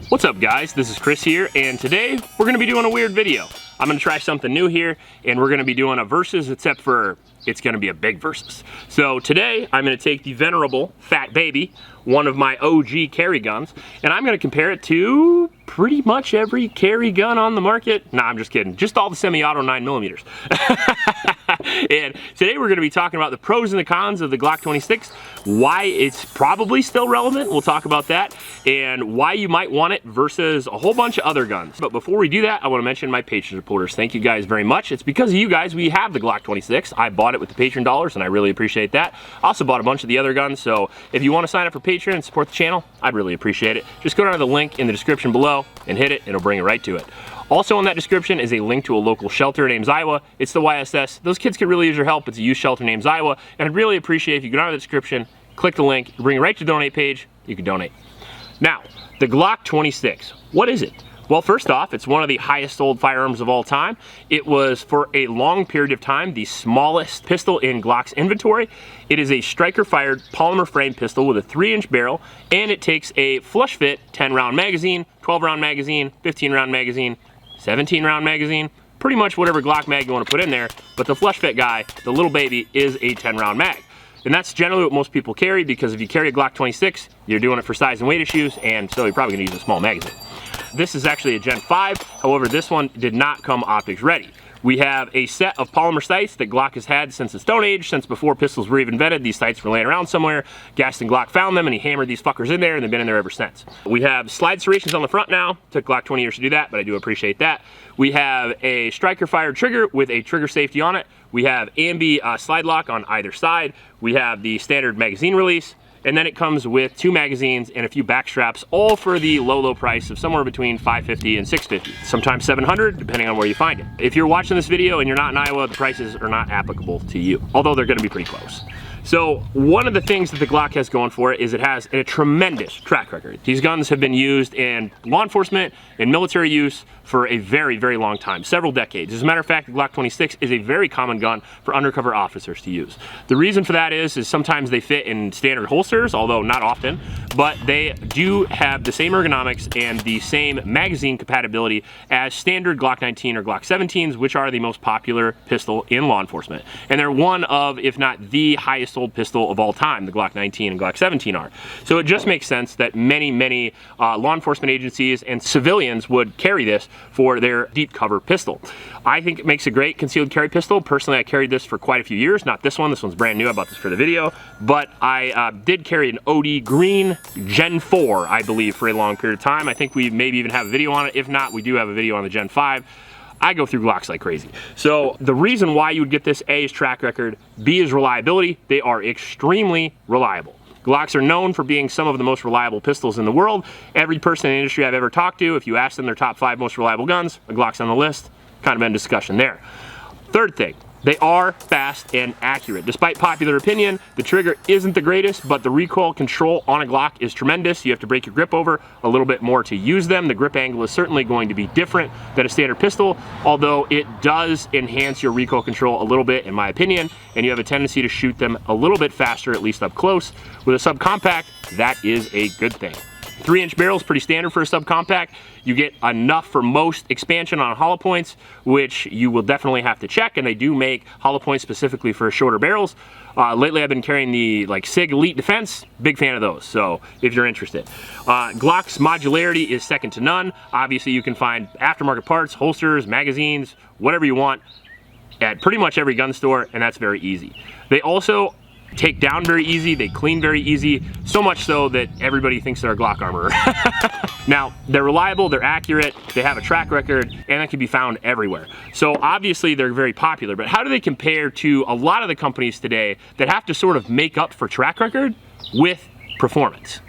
What's up guys, this is Chris here, and today we're going to be doing a weird video. I'm going to try something new here, and we're going to be doing a versus, except for it's going to be a big versus. So today I'm going to take the venerable Fat Baby, one of my OG carry guns, and I'm going to compare it to pretty much every carry gun on the market. Nah, I'm just kidding, just all the semi-auto 9mm. And today we're going to be talking about the pros and the cons of the Glock 26, why it's probably still relevant, we'll talk about that, and why you might want it versus a whole bunch of other guns. But before we do that, I want to mention my patron supporters. Thank you guys very much. It's because of you guys we have the Glock 26. I bought it with the Patreon dollars, and I really appreciate that. I also bought a bunch of the other guns, so if you want to sign up for Patreon and support the channel, I'd really appreciate it. Just go down to the link in the description below and hit it, and it'll bring it right to it. Also in that description is a link to a local shelter named Iowa. It's the YSS. Those kids could really use your help. It's a youth shelter named Iowa, and I'd really appreciate if you go down to the description, click the link, bring it right to the donate page, you can donate. Now, the Glock 26, what is it? Well, first off, it's one of the highest sold firearms of all time. It was, for a long period of time, the smallest pistol in Glock's inventory. It is a striker-fired polymer frame pistol with a 3-inch barrel, and it takes a flush fit 10-round magazine, 12-round magazine, 15-round magazine, 17-round magazine, pretty much whatever Glock mag you want to put in there, but the flush fit guy, the little baby, is a 10-round mag. And that's generally what most people carry, because if you carry a Glock 26, you're doing it for size and weight issues, and so you're probably going to use a small magazine. This is actually a Gen 5, however this one did not come optics ready. We have a set of polymer sights that Glock has had since the Stone Age, since before pistols were even invented. These sights were laying around somewhere. Gaston Glock found them and he hammered these fuckers in there, and they've been in there ever since. We have slide serrations on the front now. Took Glock 20 years to do that, but I do appreciate that. We have a striker fired trigger with a trigger safety on it. We have ambi slide lock on either side. We have the standard magazine release. And then it comes with 2 magazines and a few back straps, all for the low price of somewhere between $550 and $650, sometimes $700, depending on where you find it. If you're watching this video and you're not in Iowa, the prices are not applicable to you, although they're going to be pretty close. So one of the things that the Glock has going for it is it has a tremendous track record. These guns have been used in law enforcement and military use for a very, very long time, several decades. As a matter of fact, the Glock 26 is a very common gun for undercover officers to use. The reason for that is sometimes they fit in standard holsters, although not often, but they do have the same ergonomics and the same magazine compatibility as standard Glock 19 or Glock 17s, which are the most popular pistol in law enforcement. And they're one of, if not the highest sold pistol of all time, the Glock 19 and Glock 17 are. So it just makes sense that many law enforcement agencies and civilians would carry this for their deep cover pistol. I think it makes a great concealed carry pistol. Personally, I carried this for quite a few years. Not this one. This one's brand new. I bought this for the video. But I did carry an OD green Gen 4, I believe, for a long period of time. I think we maybe even have a video on it. If not, we do have a video on the Gen 5. I go through Glocks like crazy. So the reason why you would get this, A, is track record, B, is reliability. They are extremely reliable. Glocks are known for being some of the most reliable pistols in the world. Every person in the industry I've ever talked to, if you ask them their top 5 most reliable guns, a Glock's on the list. Kind of end discussion there. Third thing, they are fast and accurate. Despite popular opinion, the trigger isn't the greatest, but the recoil control on a Glock is tremendous. You have to break your grip over a little bit more to use them. The grip angle is certainly going to be different than a standard pistol, although it does enhance your recoil control a little bit, in my opinion, and you have a tendency to shoot them a little bit faster, at least up close. With a subcompact, that is a good thing. 3-inch barrel is pretty standard for a subcompact. You get enough for most expansion on hollow points, which you will definitely have to check, and they do make hollow points specifically for shorter barrels. Lately I've been carrying the Sig Elite Defense, big fan of those, so if you're interested. Glock's modularity is second to none. Obviously you can find aftermarket parts, holsters, magazines, whatever you want at pretty much every gun store, and that's very easy. They also take down very easy, they clean very easy, so much so that everybody thinks they're a Glock armorer. Now, they're reliable, they're accurate, they have a track record, and that can be found everywhere. So obviously they're very popular, but how do they compare to a lot of the companies today that have to sort of make up for track record with performance?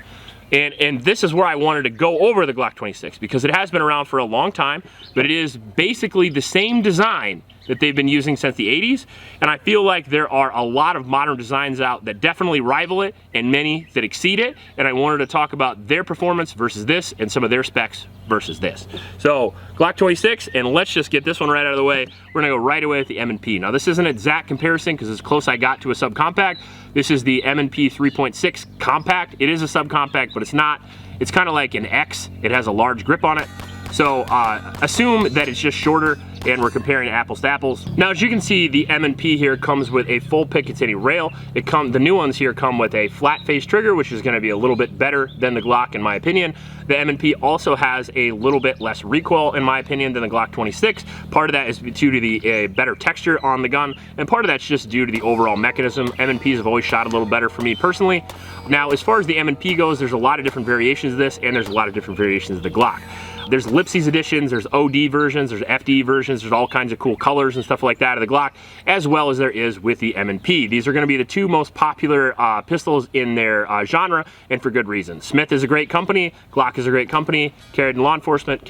And this is where I wanted to go over the Glock 26, because it has been around for a long time, but it is basically the same design that they've been using since the 80s, and I feel like there are a lot of modern designs out that definitely rival it and many that exceed it, and I wanted to talk about their performance versus this and some of their specs versus this. So Glock 26, and let's just get this one right out of the way. We're gonna go right away with the M&P. Now this isn't an exact comparison because it's close I got to a subcompact. This is the M&P 3.6 compact. It is a subcompact, but it's not. It's kind of like an X. It has a large grip on it. So assume that it's just shorter, and we're comparing apples to apples. Now, as you can see, the M&P here comes with a full Picatinny rail. The new ones here come with a flat face trigger, which is gonna be a little bit better than the Glock in my opinion. The M&P also has a little bit less recoil in my opinion than the Glock 26. Part of that is due to the better texture on the gun, and part of that's just due to the overall mechanism. M&Ps have always shot a little better for me personally. Now, as far as the M&P goes, there's a lot of different variations of this, and there's a lot of different variations of the Glock. There's Lipsies editions, there's OD versions, there's FD versions, there's all kinds of cool colors and stuff like that of the Glock, as well as there is with the M&P. These are gonna be the two most popular pistols in their genre, and for good reason. Smith is a great company, Glock is a great company, carried in law enforcement,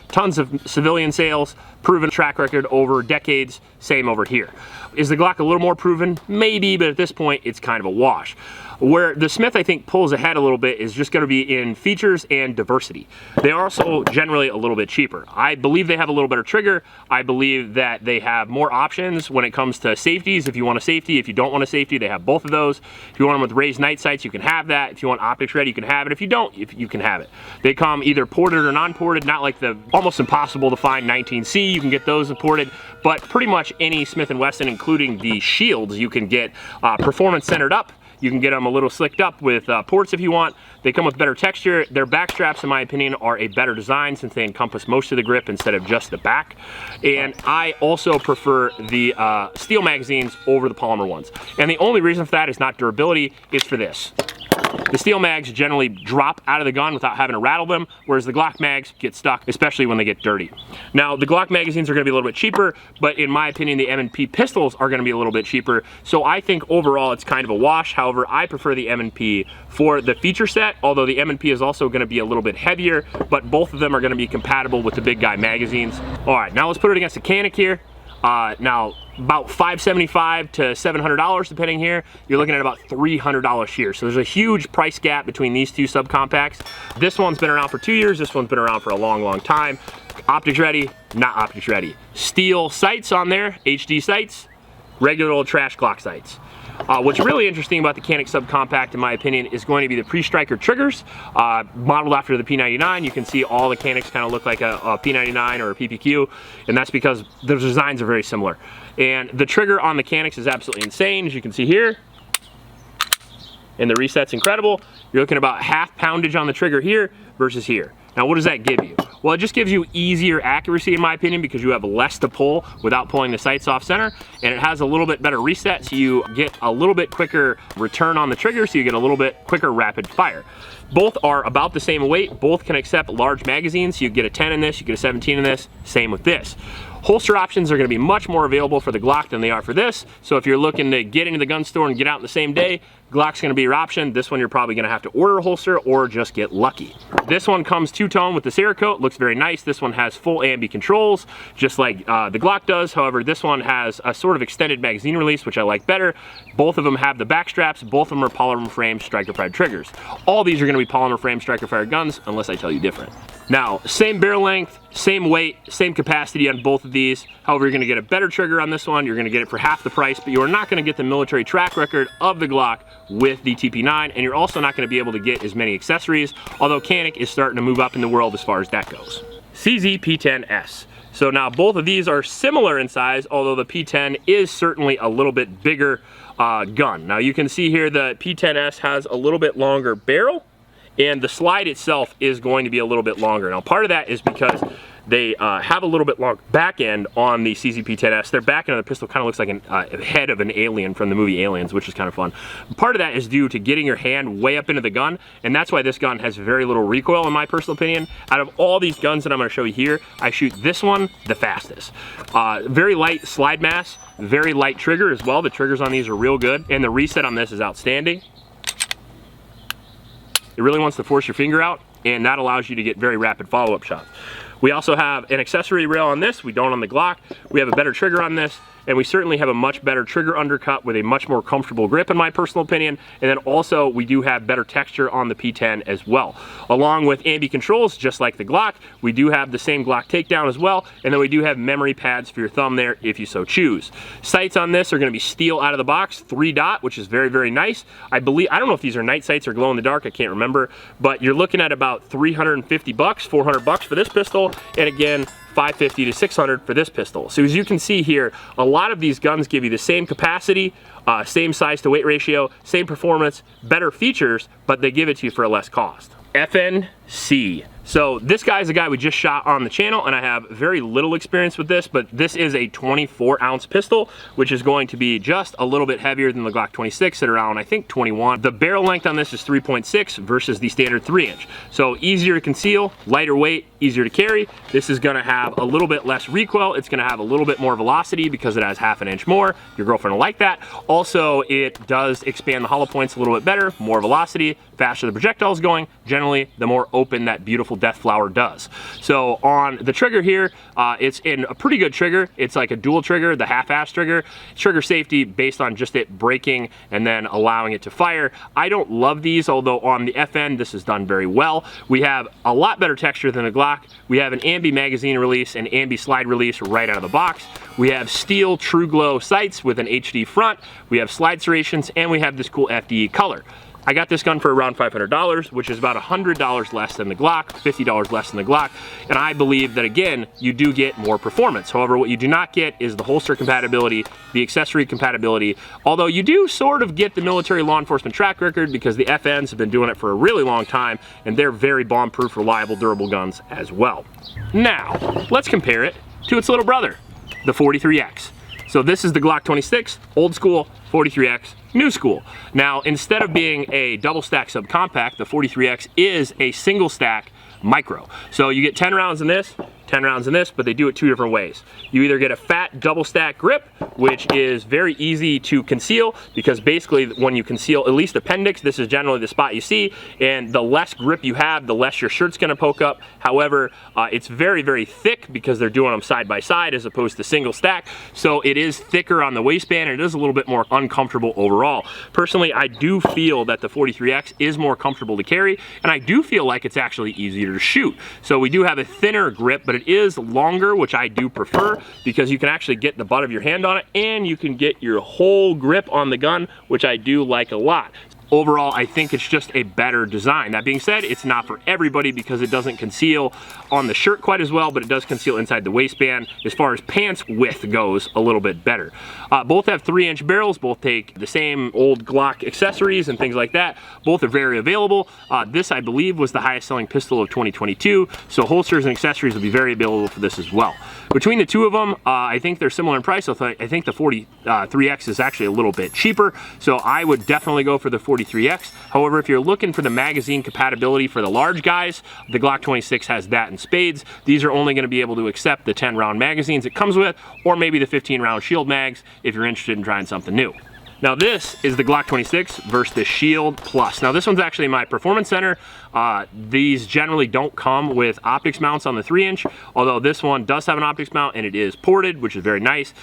tons of civilian sales, proven track record over decades, same over here. Is the Glock a little more proven? Maybe, but at this point, it's kind of a wash. Where the Smith, I think, pulls ahead a little bit is just gonna be in features and diversity. They are also generally a little bit cheaper. I believe they have a little better trigger. I believe that they have more options when it comes to safeties. If you want a safety, if you don't want a safety, they have both of those. If you want them with raised night sights, you can have that. If you want optics ready, you can have it. If you don't, you can have it. They come either ported or non-ported, not like the almost impossible to find 19C. You can get those ported, but pretty much any Smith & Wesson, including the shields, you can get performance centered up. You can get them a little slicked up with ports if you want. They come with better texture. Their back straps, in my opinion, are a better design since they encompass most of the grip instead of just the back. And I also prefer the steel magazines over the polymer ones. And the only reason for that is not durability, it's for this. The steel mags generally drop out of the gun without having to rattle them, whereas the Glock mags get stuck, especially when they get dirty. Now, the Glock magazines are gonna be a little bit cheaper, but in my opinion, the M&P pistols are gonna be a little bit cheaper. So I think overall it's kind of a wash. However, I prefer the M&P for the feature set, although the M&P is also gonna be a little bit heavier, but both of them are gonna be compatible with the big guy magazines. All right, now let's put it against the Canik here. Now, about $575 to $700 depending here. You're looking at about $300 here. So there's a huge price gap between these two subcompacts. This one's been around for 2 years. This one's been around for a long, long time. Optics ready, not optics ready. Steel sights on there, HD sights, regular old trash Glock sights. What's really interesting about the Canik subcompact, in my opinion, is going to be the pre-striker triggers. Modeled after the P99, you can see all the Caniks kind of look like a P99 or a PPQ, and that's because the designs are very similar. And the trigger on the Caniks is absolutely insane, as you can see here. And the reset's incredible. You're looking about half poundage on the trigger here versus here. Now, what does that give you? Well, it just gives you easier accuracy, in my opinion, because you have less to pull without pulling the sights off center, and it has a little bit better reset, so you get a little bit quicker return on the trigger, so you get a little bit quicker rapid fire. Both are about the same weight. Both can accept large magazines, so you get a 10 in this, you get a 17 in this, same with this. Holster options are gonna be much more available for the Glock than they are for this, so if you're looking to get into the gun store and get out in the same day, Glock's gonna be your option. This one you're probably gonna have to order a holster or just get lucky. This one comes two-tone with the Cerakote, looks very nice. This one has full ambi controls, just like the Glock does. However, this one has a sort of extended magazine release, which I like better. Both of them have the back straps. Both of them are polymer frame striker fired triggers. All these are gonna be polymer frame striker fired guns, unless I tell you different. Now, same barrel length, same weight, same capacity on both of these. However, you're gonna get a better trigger on this one. You're gonna get it for half the price, but you are not gonna get the military track record of the Glock with the TP9, and you're also not gonna be able to get as many accessories, although Canik is starting to move up in the world as far as that goes. CZ P10S. So now both of these are similar in size, although the P10 is certainly a little bit bigger gun. Now you can see here the P10S has a little bit longer barrel, and the slide itself is going to be a little bit longer. Now part of that is because they have a little bit long back end on the CZ P10S. Their back end of the pistol kind of looks like a head of an alien from the movie Aliens, which is kind of fun. Part of that is due to getting your hand way up into the gun, and that's why this gun has very little recoil, in my personal opinion. Out of all these guns that I'm gonna show you here, I shoot this one the fastest. Very light slide mass, very light trigger as well. The triggers on these are real good, and the reset on this is outstanding. It really wants to force your finger out, and that allows you to get very rapid follow-up shots. We also have an accessory rail on this. We don't on the Glock. We have a better trigger on this, and we certainly have a much better trigger undercut with a much more comfortable grip in my personal opinion. And then also we do have better texture on the P10 as well. Along with ambi controls, just like the Glock, we do have the same Glock takedown as well, and then we do have memory pads for your thumb there if you so choose. Sights on this are going to be steel out of the box, 3-dot, which is very, very nice. I don't know if these are night sights or glow in the dark, I can't remember, but you're looking at about $350, $400 for this pistol, and again, $550 to $600 for this pistol. So as you can see here, a lot of these guns give you the same capacity, same size to weight ratio, same performance, better features, but they give it to you for a less cost. FNS. So this guy's a guy we just shot on the channel, and I have very little experience with this, but this is a 24-ounce pistol, which is going to be just a little bit heavier than the Glock 26 at around, I think, 21. The barrel length on this is 3.6 versus the standard 3-inch. So easier to conceal, lighter weight, easier to carry. This is gonna have a little bit less recoil. It's gonna have a little bit more velocity because it has half an inch more. Your girlfriend will like that. Also, it does expand the hollow points a little bit better, more velocity, faster the projectile's going. Generally, the more open that beautiful death flower does. So on the trigger here, it's in a pretty good trigger. It's like a dual trigger, the half-ass trigger. Trigger safety based on just it breaking and then allowing it to fire. I don't love these, although on the FN, this is done very well. We have a lot better texture than the Glock. We have an ambi magazine release and ambi slide release right out of the box. We have steel true glow sights with an HD front. We have slide serrations, and we have this cool FDE color. I got this gun for around $500, which is about $100 less than the Glock, $50 less than the Glock, and I believe that, again, you do get more performance. However, what you do not get is the holster compatibility, the accessory compatibility, although you do sort of get the military law enforcement track record because the FNs have been doing it for a really long time, and they're very bomb-proof, reliable, durable guns as well. Now, let's compare it to its little brother, the 43X. So this is the Glock 26, old school, 43X, new school. Now, instead of being a double stack subcompact, the 43X is a single stack micro. So you get 10 rounds in this, 10 rounds in this, but they do it two different ways. You either get a fat double stack grip, which is very easy to conceal because basically when you conceal at least appendix, this is generally the spot you see, and the less grip you have, the less your shirt's gonna poke up. However, it's very, very thick because they're doing them side by side as opposed to single stack. So it is thicker on the waistband and it is a little bit more uncomfortable overall. Personally, I do feel that the 43X is more comfortable to carry, and I do feel like it's actually easier to shoot. So we do have a thinner grip, but it is longer, which I do prefer because you can actually get the butt of your hand on it and you can get your whole grip on the gun, which I do like a lot. Overall, I think it's just a better design. That being said, it's not for everybody because it doesn't conceal on the shirt quite as well, but it does conceal inside the waistband. As far as pants width goes, a little bit better. Both have 3-inch barrels, both take the same old Glock accessories and things like that. Both are very available. This, I believe, was the highest selling pistol of 2022, so holsters and accessories will be very available for this as well. Between the two of them, I think they're similar in price. I think the 43X is actually a little bit cheaper, so I would definitely go for the 43X. However, if you're looking for the magazine compatibility for the large guys, the Glock 26 has that in spades. These are only going to be able to accept the 10-round magazines it comes with, or maybe the 15-round shield mags if you're interested in trying something new. Now this is the Glock 26 versus the Shield Plus. Now this one's actually in my performance center. These generally don't come with optics mounts on the 3-inch, although this one does have an optics mount and it is ported, which is very nice.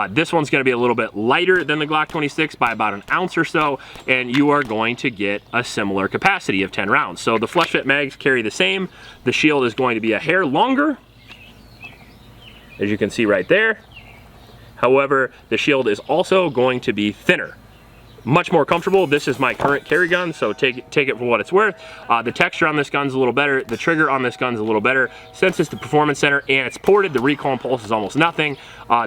This one's gonna be a little bit lighter than the Glock 26 by about an ounce or so, and you are going to get a similar capacity of 10 rounds. So the flush fit mags carry the same. The Shield is going to be a hair longer, as you can see right there. However, the Shield is also going to be thinner. Much more comfortable. This is my current carry gun, so take it for what it's worth. The texture on this gun's a little better. The trigger on this gun's a little better. Since it's the performance center and it's ported, the recoil and pulse is almost nothing.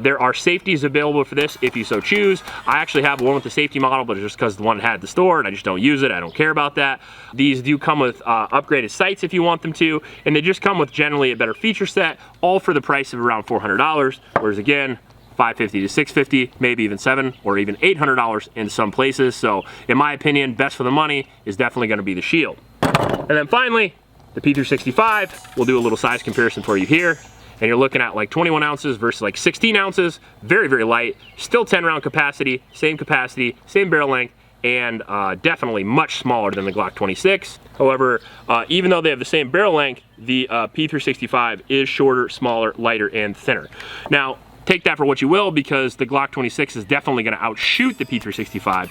There are safeties available for this if you so choose. I actually have one with the safety model, but it's just because the one had at the store and I just don't use it. I don't care about that. These do come with upgraded sights if you want them to, and they just come with generally a better feature set, all for the price of around $400, whereas again, $550 to $650, maybe even $700 or even $800 in some places. So in my opinion, best for the money is definitely going to be the Shield. And then finally, the P365. We'll do a little size comparison for you here. And you're looking at like 21 ounces versus like 16 ounces. Very, very light. Still 10-round capacity, same barrel length, and definitely much smaller than the Glock 26. However, even though they have the same barrel length, the P365 is shorter, smaller, lighter, and thinner. Now, take that for what you will, because the Glock 26 is definitely going to outshoot the P365.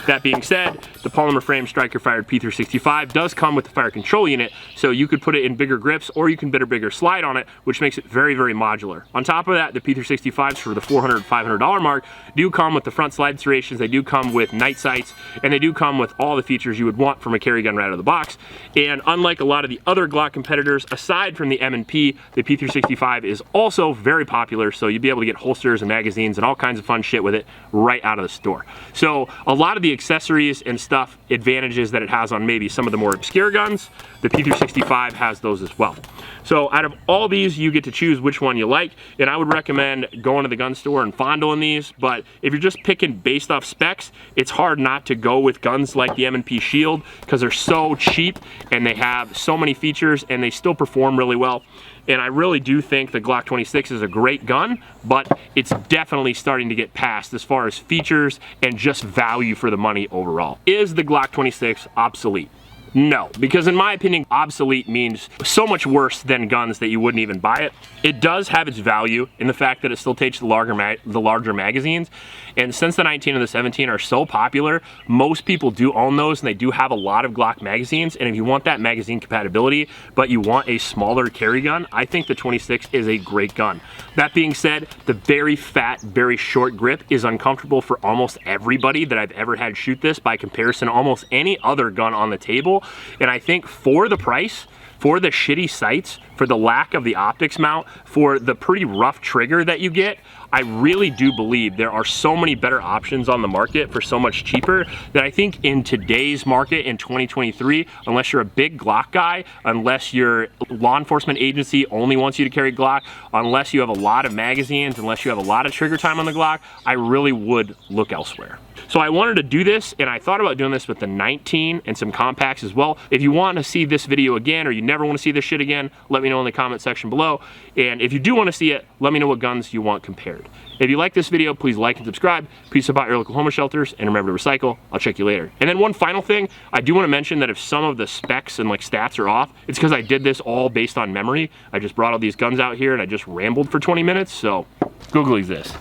That being said, the polymer frame striker fired P365 does come with the fire control unit, so you could put it in bigger grips or you can put a bigger slide on it, which makes it very, very modular. On top of that, the P365s for the $400, $500 mark do come with the front slide serrations, they do come with night sights, and they do come with all the features you would want from a carry gun right out of the box. And unlike a lot of the other Glock competitors, aside from the M&P, the P365 is also very popular, so you'll be able to get holsters and magazines and all kinds of fun shit with it right out of the store. So a lot of the accessories and stuff, advantages that it has on maybe some of the more obscure guns, the P365 has those as well. So out of all these, you get to choose which one you like, and I would recommend going to the gun store and fondling these, but if you're just picking based off specs, it's hard not to go with guns like the M&P Shield because they're so cheap and they have so many features and they still perform really well. And I really do think the Glock 26 is a great gun, but it's definitely starting to get past as far as features and just value for the money overall. Is the Glock 26 obsolete? No, because in my opinion, obsolete means so much worse than guns that you wouldn't even buy it. It does have its value in the fact that it still takes the larger magazines, and since the 19 and the 17 are so popular, most people do own those and they do have a lot of Glock magazines, and if you want that magazine compatibility, but you want a smaller carry gun, I think the 26 is a great gun. That being said, the very fat, very short grip is uncomfortable for almost everybody that I've ever had shoot this by comparison to almost any other gun on the table. And I think for the price, for the shitty sights, for the lack of the optics mount, for the pretty rough trigger that you get, I really do believe there are so many better options on the market for so much cheaper that I think in today's market in 2023, unless you're a big Glock guy, unless your law enforcement agency only wants you to carry Glock, unless you have a lot of magazines, unless you have a lot of trigger time on the Glock, I really would look elsewhere. So I wanted to do this, and I thought about doing this with the 19 and some compacts as well. If you want to see this video again, or you never want to see this shit again, let me know in the comment section below. And if you do want to see it, let me know what guns you want compared. If you like this video, please like and subscribe. Please support your local homeless shelters, and remember to recycle. I'll check you later. And then one final thing, I do want to mention that if some of the specs and like stats are off, it's because I did this all based on memory. I just brought all these guns out here and I just rambled for 20 minutes, so Google exists.